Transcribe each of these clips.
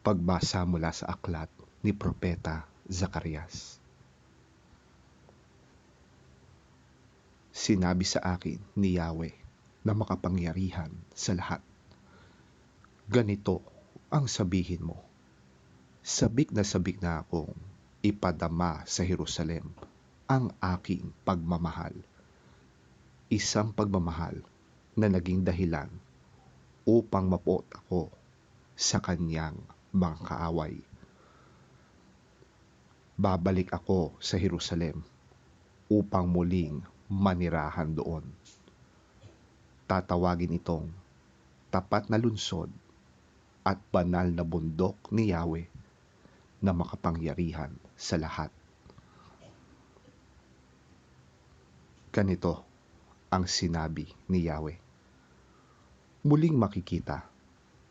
Pagbasa mula sa aklat ni Propeta Zacarias. Sinabi sa akin ni Yahweh na makapangyarihan sa lahat. Ganito ang sabihin mo. Sabik na akong ipadama sa Jerusalem ang aking pagmamahal. Isang pagmamahal na naging dahilan upang mapuot ako sa kanyang mga kaaway. Babalik ako sa Jerusalem upang muling manirahan doon. Tatawagin itong tapat na lungsod at banal na bundok ni Yahweh na makapangyarihan sa lahat. Ganito ang sinabi ni Yahweh. Muling makikita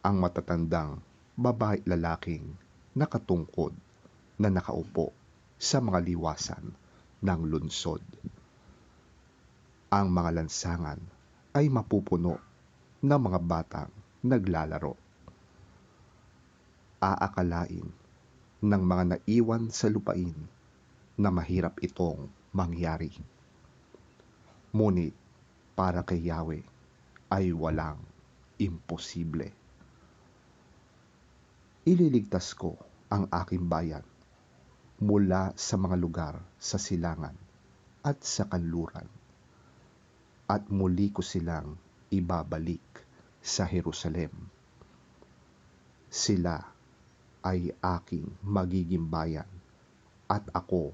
ang matatandang babae-lalaking nakatungkod na nakaupo sa mga liwasan ng lungsod. Ang mga lansangan ay mapupuno ng mga batang naglalaro. Aakalain ng mga naiwan sa lupain na mahirap itong mangyari. Ngunit para kay Yahweh ay walang imposible. Ililigtas ko ang aking bayan mula sa mga lugar sa silangan at sa kanluran, at muli ko silang ibabalik sa Jerusalem. Sila ay aking magiging bayan at ako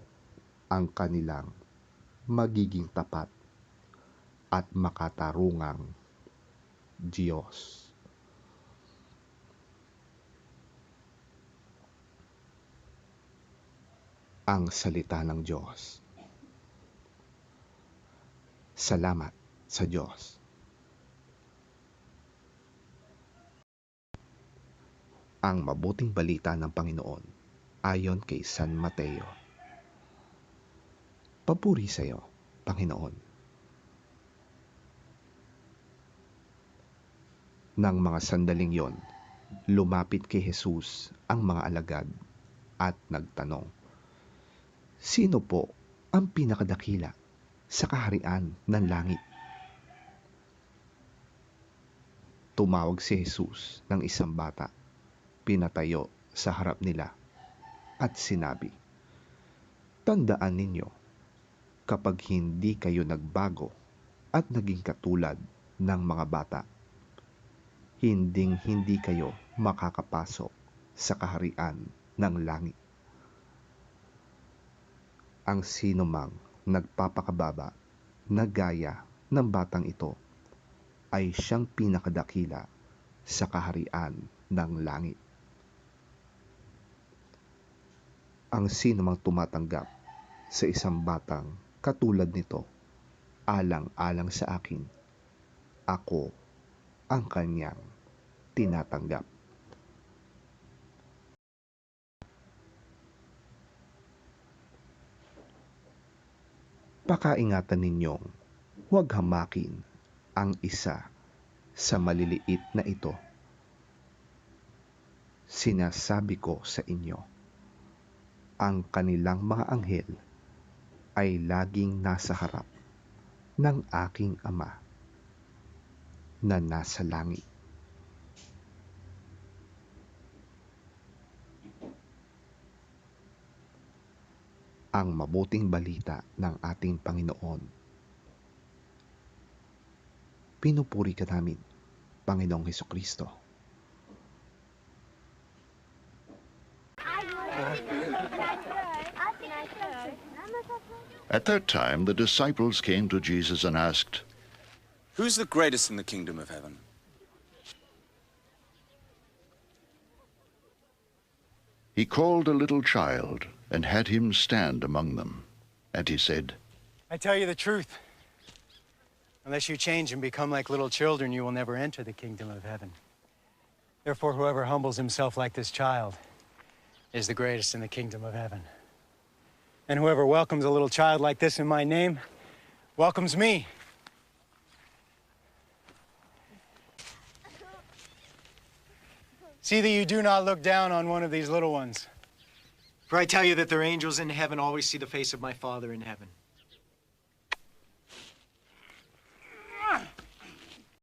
ang kanilang magiging tapat at makatarungang Diyos. Ang salita ng Diyos. Salamat sa Diyos. Ang mabuting balita ng Panginoon ayon kay San Mateo. Papuri sa iyo, Panginoon. Nang mga sandaling yon, lumapit kay Jesus ang mga alagad at nagtanong, sino po ang pinakadakila sa kaharian ng langit? Tumawag si Jesus ng isang bata, pinatayo sa harap nila at sinabi, tandaan ninyo, kapag hindi kayo nagbago at naging katulad ng mga bata, hindi kayo makakapasok sa kaharian ng langit. Ang sinumang nagpapakababa na gaya ng batang ito ay siyang pinakadakila sa kaharian ng langit. Ang sinumang tumatanggap sa isang batang katulad nito, alang-alang sa akin, ako ang kanyang tinatanggap. Pakaingatan ninyong huwag hamakin ang isa sa maliliit na ito. Sinasabi ko sa inyo, ang kanilang mga anghel ay laging nasa harap ng aking Ama na nasa langit. Ang mabuting balita ng ating Panginoon. Pinupuri ka namin, Panginoong Hesukristo. At that time, the disciples came to Jesus and asked, Who's the greatest in the kingdom of heaven? He called a little child and had him stand among them. And he said, I tell you the truth. Unless you change and become like little children, you will never enter the kingdom of heaven. Therefore, whoever humbles himself like this child is the greatest in the kingdom of heaven. And whoever welcomes a little child like this in my name welcomes me. See that you do not look down on one of these little ones. For I tell you that their angels in heaven always see the face of my Father in heaven.